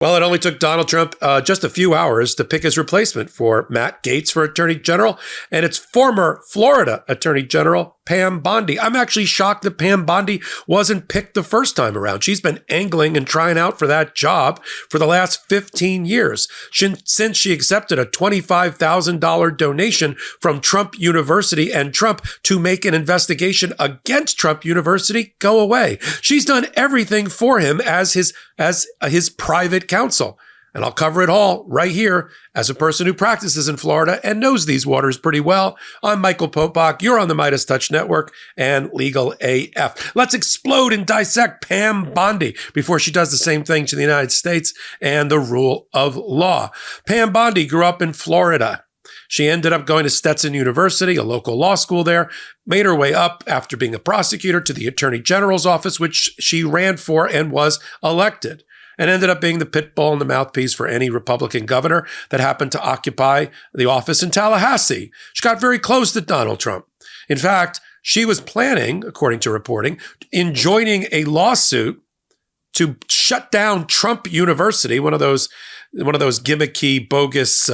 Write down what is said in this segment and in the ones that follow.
Well, it only took Donald Trump just a few hours to pick his replacement for Matt Gaetz for Attorney General, and it's former Florida Attorney General Pam Bondi. I'm actually shocked that Pam Bondi wasn't picked the first time around. She's been angling and trying out for that job for the last 15 years, since she accepted a $25,000 donation from Trump University and Trump to make an investigation against Trump University go away. She's done everything for him as his private counsel. And I'll cover it all right here as a person who practices in Florida and knows these waters pretty well. I'm Michael Popok. You're on the MeidasTouch Network and Legal AF. Let's explode and dissect Pam Bondi before she does the same thing to the United States and the rule of law. Pam Bondi grew up in Florida. She ended up going to Stetson University, a local law school there, made her way up after being a prosecutor to the Attorney General's office, which she ran for and was elected, and ended up being the pit bull and the mouthpiece for any Republican governor that happened to occupy the office in Tallahassee. She got very close to Donald Trump. In fact, she was planning, according to reporting, in joining a lawsuit to shut down Trump University, one of those gimmicky, bogus,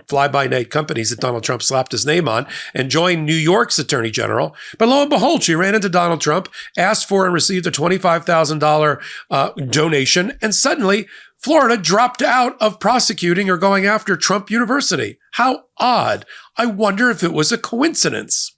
fly-by-night companies that Donald Trump slapped his name on, and join New York's Attorney General. But lo and behold, she ran into Donald Trump, asked for and received a $25,000 donation, and suddenly Florida dropped out of prosecuting or going after Trump University. How odd. I wonder if it was a coincidence.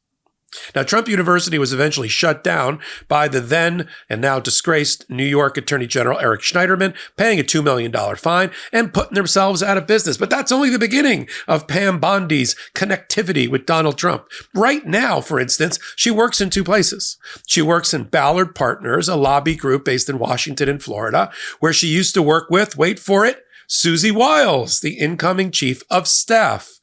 Now, Trump University was eventually shut down by the then and now disgraced New York Attorney General Eric Schneiderman, paying a $2 million fine and putting themselves out of business. But that's only the beginning of Pam Bondi's connectivity with Donald Trump. Right now, for instance, she works in two places. She works in Ballard Partners, a lobby group based in Washington and Florida, where she used to work with, wait for it, Susie Wiles, the incoming chief of staff.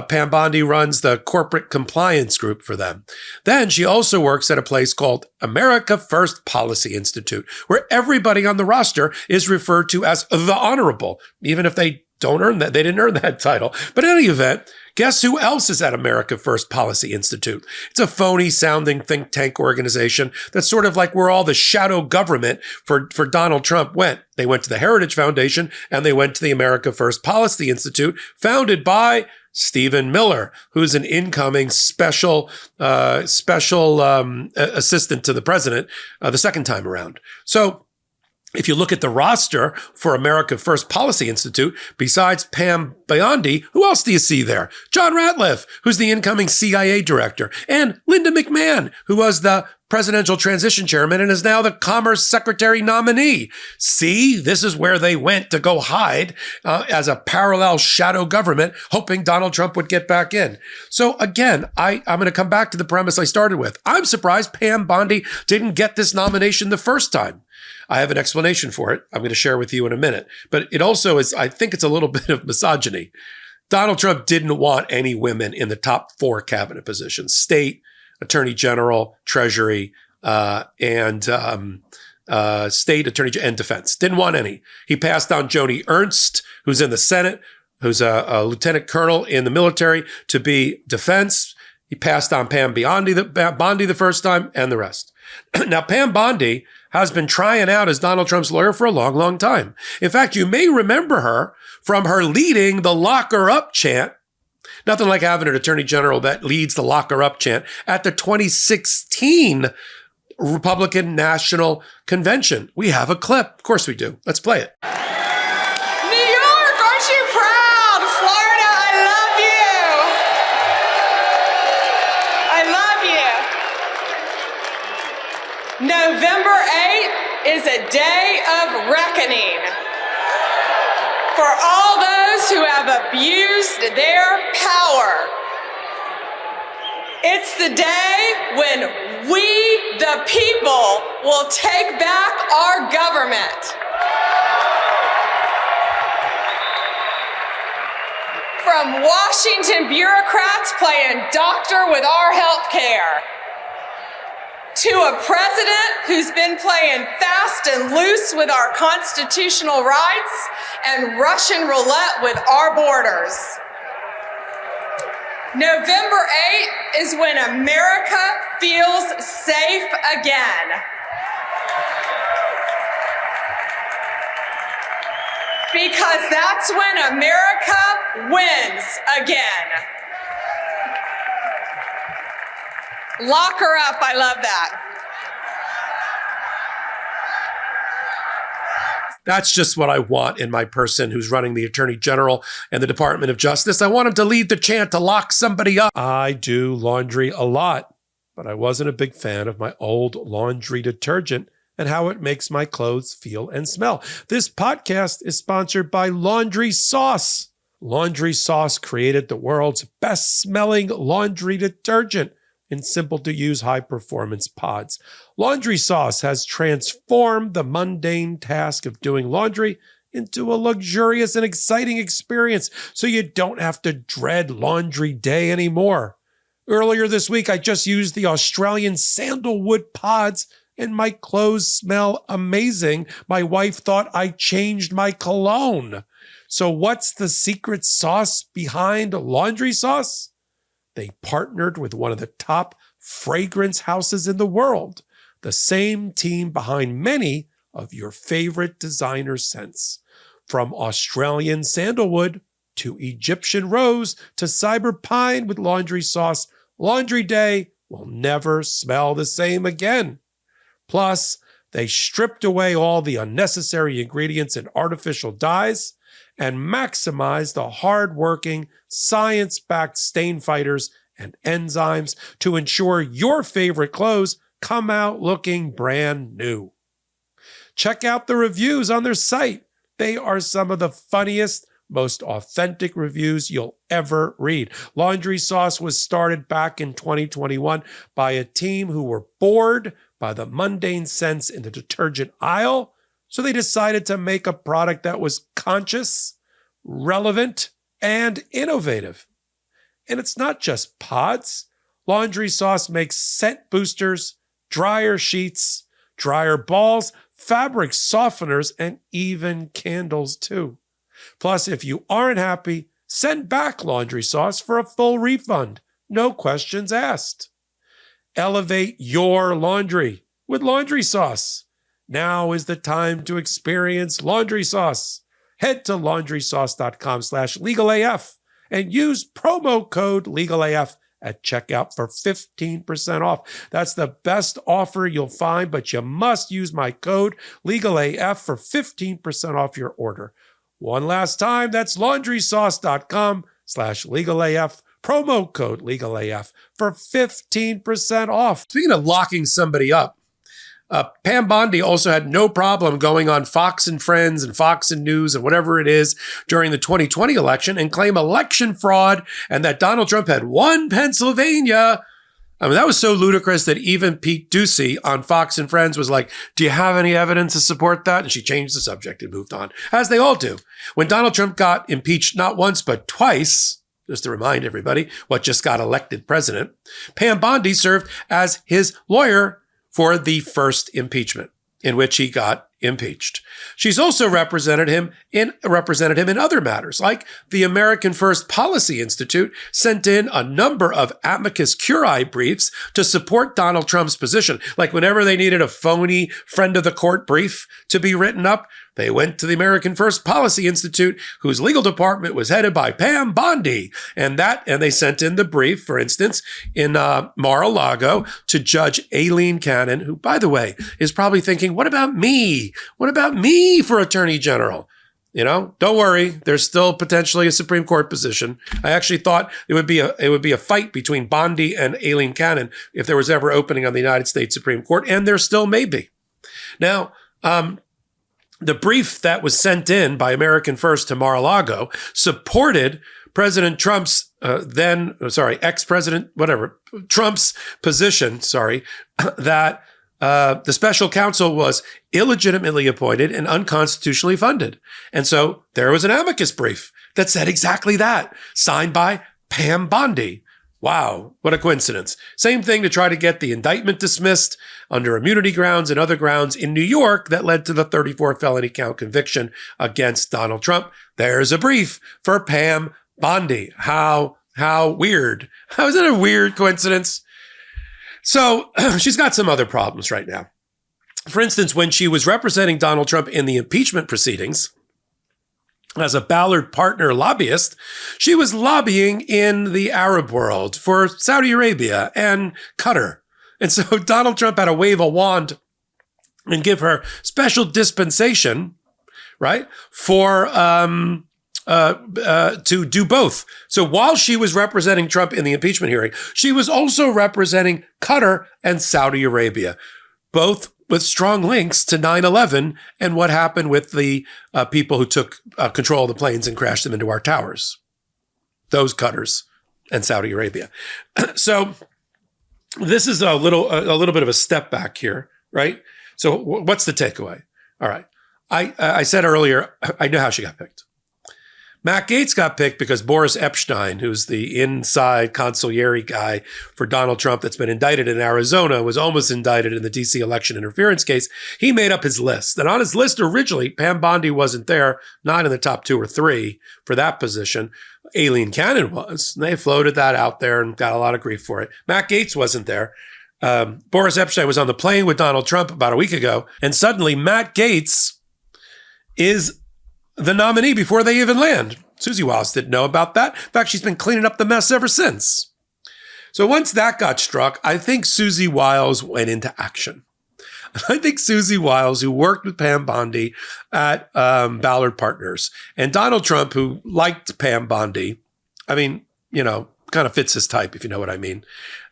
Pam Bondi runs the corporate compliance group for them. Then she also works at a place called America First Policy Institute, where everybody on the roster is referred to as the Honorable, even if they don't earn that. They didn't earn that title. But in any event, guess who else is at America First Policy Institute? It's a phony sounding think tank organization that's sort of like where all the shadow government for Donald Trump went. They went to the Heritage Foundation and they went to the America First Policy Institute, founded by Stephen Miller, who's an incoming special assistant to the president the second time around. So if you look at the roster for America First Policy Institute, besides Pam Bondi, who else do you see there? John Ratliff, who's the incoming CIA director, and Linda McMahon, who was the presidential transition chairman and is now the Commerce Secretary nominee. See, this is where they went to go hide as a parallel shadow government, hoping Donald Trump would get back in. So again, I'm going to come back to the premise I started with. I'm surprised Pam Bondi didn't get this nomination the first time. I have an explanation for it I'm going to share with you in a minute. But it also is, I think it's a little bit of misogyny. Donald Trump didn't want any women in the top 4 cabinet positions: state, Attorney General, Treasury, and State Attorney and Defense. Didn't want any. He passed on Joni Ernst, who's in the Senate, who's a lieutenant colonel in the military, to be defense. He passed on Pam Bondi the first time, and the rest. Now, Pam Bondi has been trying out as Donald Trump's lawyer for a long, long time. In fact, you may remember her from her leading the "Lock Her Up" chant. Nothing like having an attorney general that leads the "Lock Her Up" chant at the 2016 Republican National Convention. We have a clip. Of course we do. Let's play it. New York, aren't you proud? Florida, I love you. I love you. November 8th is a day of reckoning for all those who have abused their power. It's the day when we, the people, will take back our government. From Washington bureaucrats playing doctor with our health care, to a president who's been playing fast and loose with our constitutional rights and Russian roulette with our borders. November 8th is when America feels safe again. Because that's when America wins again. Lock her up. I love that. That's just what I want in my person who's running the Attorney General and the Department of Justice. I want him to lead the chant to lock somebody up. I do laundry a lot, but I wasn't a big fan of my old laundry detergent and how it makes my clothes feel and smell. This podcast is sponsored by Laundry Sauce. Laundry Sauce created the world's best-smelling laundry detergent in simple-to-use high-performance pods. Laundry Sauce has transformed the mundane task of doing laundry into a luxurious and exciting experience, so you don't have to dread laundry day anymore. Earlier this week, I just used the Australian sandalwood pods, and my clothes smell amazing. My wife thought I changed my cologne. So what's the secret sauce behind Laundry Sauce? They partnered with one of the top fragrance houses in the world, the same team behind many of your favorite designer scents. From Australian sandalwood to Egyptian rose to cyber pine with Laundry Sauce, laundry day will never smell the same again. Plus, they stripped away all the unnecessary ingredients and artificial dyes and maximized the hard-working, science-backed stain fighters and enzymes to ensure your favorite clothes come out looking brand new. Check out the reviews on their site. They are some of the funniest, most authentic reviews you'll ever read. Laundry Sauce was started back in 2021 by a team who were bored by the mundane scents in the detergent aisle, so they decided to make a product that was conscious, relevant, and innovative. And it's not just pods. Laundry Sauce makes scent boosters, dryer sheets, dryer balls, fabric softeners, and even candles too. Plus, if you aren't happy, send back Laundry Sauce for a full refund. No questions asked. Elevate your laundry with Laundry Sauce. Now is the time to experience Laundry Sauce. Head to laundrysauce.com/legalaf and use promo code legalaf at checkout for 15% off. That's the best offer you'll find, but you must use my code legalaf for 15% off your order. One last time, that's laundrysauce.com/legalaf. Promo code legalaf for 15% off. Speaking of locking somebody up, Pam Bondi also had no problem going on Fox and Friends and Fox and News and whatever it is during the 2020 election and claim election fraud and that Donald Trump had won Pennsylvania. I mean, that was so ludicrous that even Pete Ducey on Fox and Friends was like, do you have any evidence to support that? And she changed the subject and moved on, as they all do. When Donald Trump got impeached not once, but twice, just to remind everybody what just got elected president, Pam Bondi served as his lawyer for the first impeachment in which he got impeached. She's also represented him in other matters, like the American First Policy Institute sent in a number of amicus curiae briefs to support Donald Trump's position. Like whenever they needed a phony friend of the court brief to be written up, they went to the American First Policy Institute, whose legal department was headed by Pam Bondi. And they sent in the brief, for instance, in Mar-a-Lago to Judge Aileen Cannon, who, by the way, is probably thinking, what about me? What about me for Attorney General? You know, don't worry. There's still potentially a Supreme Court position. I actually thought it would be a fight between Bondi and Aileen Cannon if there was ever opening on the United States Supreme Court, and there still may be. Now, the brief that was sent in by American First to Mar-a-Lago supported President Trump's Trump's position, that the special counsel was illegitimately appointed and unconstitutionally funded. And so there was an amicus brief that said exactly that, signed by Pam Bondi. Wow, what a coincidence. Same thing to try to get the indictment dismissed under immunity grounds and other grounds in New York that led to the 34 felony count conviction against Donald Trump. There's a brief for Pam Bondi. How weird. How is that a weird coincidence? So she's got some other problems right now. For instance, when she was representing Donald Trump in the impeachment proceedings, as a Ballard partner lobbyist, she was lobbying in the Arab world for Saudi Arabia and Qatar. And so Donald Trump had to wave a wand and give her special dispensation, right, for to do both. So while she was representing Trump in the impeachment hearing, she was also representing Qatar and Saudi Arabia, both with strong links to 9/11 and what happened with the people who took control of the planes and crashed them into our towers. Those Qatars and Saudi Arabia. So this is a little bit of a step back here, right? So what's the takeaway? All right. I said earlier, I know how she got picked. Matt Gaetz got picked because Boris Epshteyn, who's the inside consigliere guy for Donald Trump that's been indicted in Arizona, was almost indicted in the DC election interference case. He made up his list. And on his list originally, Pam Bondi wasn't there, not in the top 2 or 3 for that position. Aileen Cannon was. And they floated that out there and got a lot of grief for it. Matt Gaetz wasn't there. Boris Epshteyn was on the plane with Donald Trump about a week ago. And suddenly Matt Gaetz is the nominee before they even land. Susie Wiles didn't know about that. In fact, she's been cleaning up the mess ever since. So once that got struck, I think Susie Wiles went into action. I think Susie Wiles, who worked with Pam Bondi at Ballard Partners, and Donald Trump, who liked Pam Bondi, I mean, you know, kind of fits his type, if you know what I mean,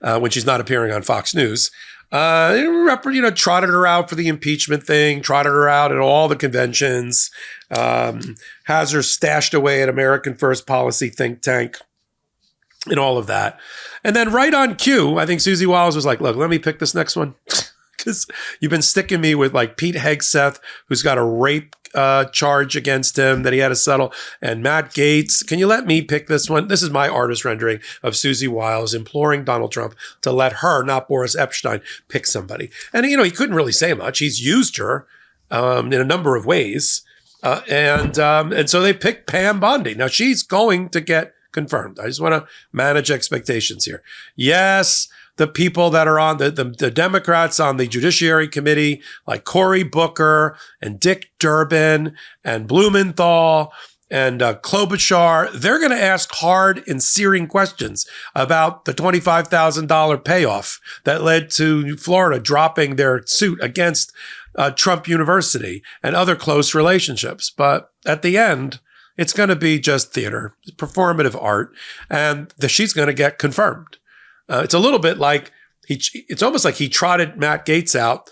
when she's not appearing on Fox News. Trotted her out for the impeachment thing, trotted her out at all the conventions, has her stashed away at American First Policy think tank and all of that. And then right on cue, I think Susie Wiles was like, look, let me pick this next one. Because you've been sticking me with like Pete Hegseth, who's got a rape charge against him that he had to settle, and Matt Gaetz. Can you let me pick this one? This is my artist rendering of Susie Wiles imploring Donald Trump to let her, not Boris Epshteyn, pick somebody. And, you know, he couldn't really say much. He's used her in a number of ways. And so they picked Pam Bondi. Now, she's going to get confirmed. I just want to manage expectations here. Yes, the people that are on the Democrats on the Judiciary Committee, like Cory Booker and Dick Durbin and Blumenthal and Klobuchar, they're going to ask hard and searing questions about the $25,000 payoff that led to Florida dropping their suit against Trump University and other close relationships. But at the end, it's going to be just theater, performative art, and she's going to get confirmed. It's a little bit like it's almost like he trotted Matt Gaetz out,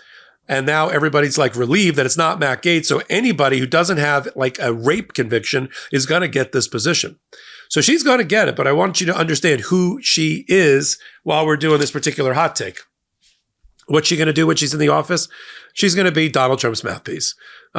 and now everybody's like relieved that it's not Matt Gaetz. So anybody who doesn't have like a rape conviction is going to get this position. So she's going to get it, but I want you to understand who she is while we're doing this particular hot take. What's she going to do when she's in the office? She's going to be Donald Trump's mouthpiece.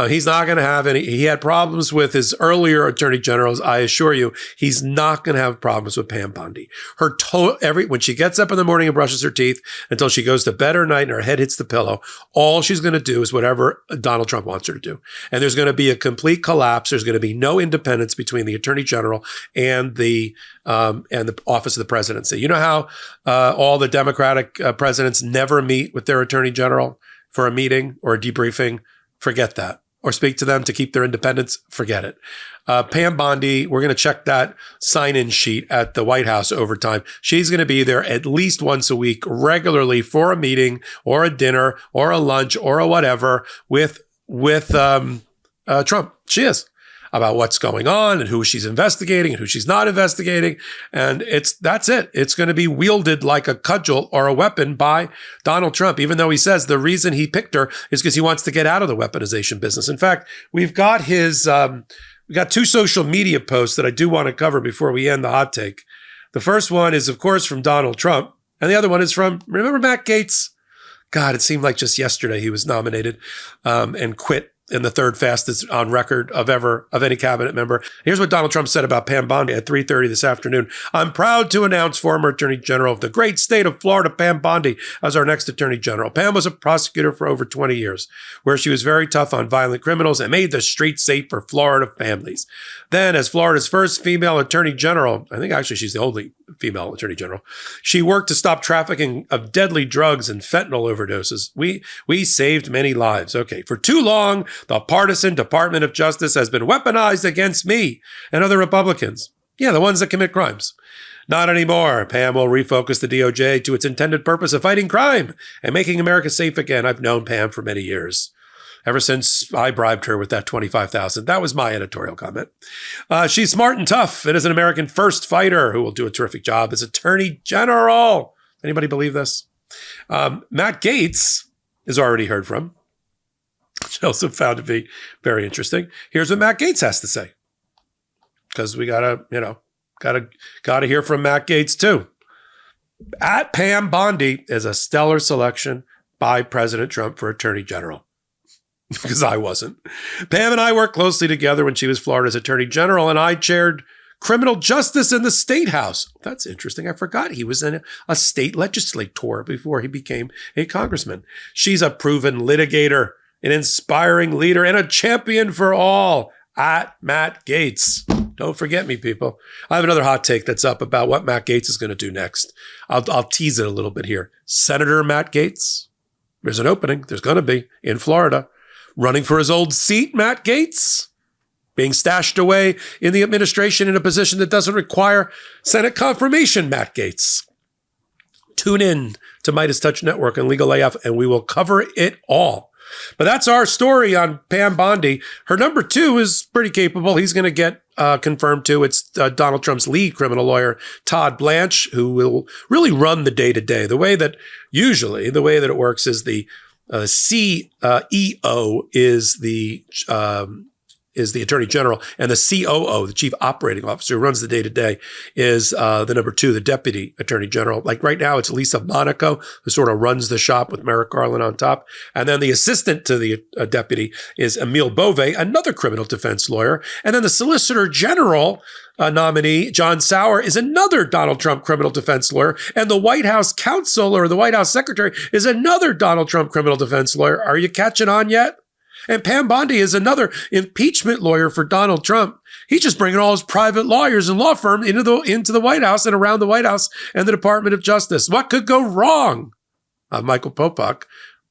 He's not going to have any. He had problems with his earlier attorney generals. I assure you, he's not going to have problems with Pam Bondi. When she gets up in the morning and brushes her teeth until she goes to bed at night and her head hits the pillow, all she's going to do is whatever Donald Trump wants her to do. And there's going to be a complete collapse. There's going to be no independence between the attorney general and the office of the presidency. You know how all the Democratic presidents never meet with their attorney general for a meeting or a debriefing? Forget that. Or speak to them to keep their independence? Forget it. Pam Bondi, we're going to check that sign-in sheet at the White House over time. She's going to be there at least once a week regularly for a meeting or a dinner or a lunch or a whatever with Trump. She is. About what's going on and who she's investigating and who she's not investigating. And that's it. It's going to be wielded like a cudgel or a weapon by Donald Trump, even though he says the reason he picked her is because he wants to get out of the weaponization business. In fact, we've got we got 2 social media posts that I do want to cover before we end the hot take. The first one is, of course, from Donald Trump. And the other one is from, remember Matt Gaetz? God, it seemed like just yesterday he was nominated and quit in the 3rd fastest on record of any cabinet member. Here's what Donald Trump said about Pam Bondi at 3:30 this afternoon. I'm proud to announce former Attorney General of the great state of Florida, Pam Bondi, as our next Attorney General. Pam was a prosecutor for over 20 years, where she was very tough on violent criminals and made the streets safe for Florida families. Then, as Florida's first female Attorney General, I think actually she's the only female attorney general. She worked to stop trafficking of deadly drugs and fentanyl overdoses. We saved many lives. Okay, for too long, the partisan Department of Justice has been weaponized against me and other Republicans. Yeah, the ones that commit crimes. Not anymore. Pam will refocus the DOJ to its intended purpose of fighting crime and making America safe again. I've known Pam for many years. Ever since I bribed her with that $25,000. That was my editorial comment. She's smart and tough and is an American first fighter who will do a terrific job as Attorney General. Anybody believe this? Matt Gaetz is already heard from, which I also found to be very interesting. Here's what Matt Gaetz has to say. Because we gotta hear from Matt Gaetz too. At Pam Bondi is a stellar selection by President Trump for Attorney General. Because I wasn't. Pam and I worked closely together when she was Florida's Attorney General, and I chaired criminal justice in the State House. That's interesting. I forgot he was in a state legislator before he became a congressman. She's a proven litigator, an inspiring leader, and a champion for all. At Matt Gaetz. Don't forget me, people. I have another hot take that's up about what Matt Gaetz is going to do next. I'll tease it a little bit here. Senator Matt Gaetz. There's an opening. There's going to be in Florida. Running for his old seat, Matt Gaetz. Being stashed away in the administration in a position that doesn't require Senate confirmation, Matt Gaetz. Tune in to MeidasTouch Network and Legal AF, and we will cover it all. But that's our story on Pam Bondi. Her number 2 is pretty capable. He's going to get confirmed too. It's Donald Trump's lead criminal lawyer, Todd Blanche, who will really run the day-to-day. The way that it works is the CEO is the Attorney General, and the COO, the Chief Operating Officer, who runs the day-to-day, is the number 2, the Deputy Attorney General. Like right now, it's Lisa Monaco, who sort of runs the shop with Merrick Garland on top. And then the assistant to the deputy is Emile Beauvais, another criminal defense lawyer. And then the Solicitor General nominee, John Sauer, is another Donald Trump criminal defense lawyer. And the White House counsel, or the White House secretary, is another Donald Trump criminal defense lawyer. Are you catching on yet? And Pam Bondi is another impeachment lawyer for Donald Trump. He's just bringing all his private lawyers and law firm into the White House and around the White House and the Department of Justice. What could go wrong? I'm Michael Popok.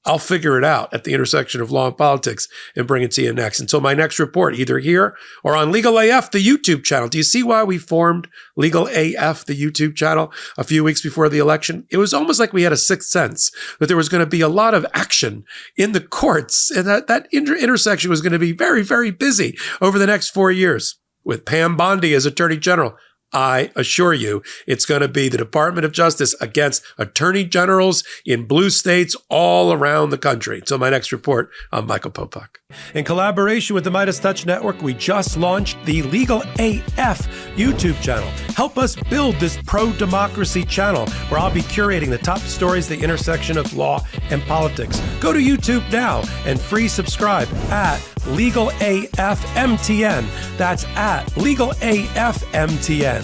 I'll figure it out at the intersection of law and politics and bring it to you next. Until my next report, either here or on Legal AF, the YouTube channel. Do you see why we formed Legal AF, the YouTube channel, a few weeks before the election? It was almost like we had a sixth sense that there was going to be a lot of action in the courts, and that intersection was going to be very, very busy over the next 4 years. With Pam Bondi as Attorney General, I assure you, it's going to be the Department of Justice against attorney generals in blue states all around the country. Until my next report, I'm Michael Popok. In collaboration with the MeidasTouch Network, we just launched the Legal AF YouTube channel. Help us build this pro-democracy channel where I'll be curating the top stories at the intersection of law and politics. Go to YouTube now and free subscribe at Legal AF MTN. That's at Legal AF MTN.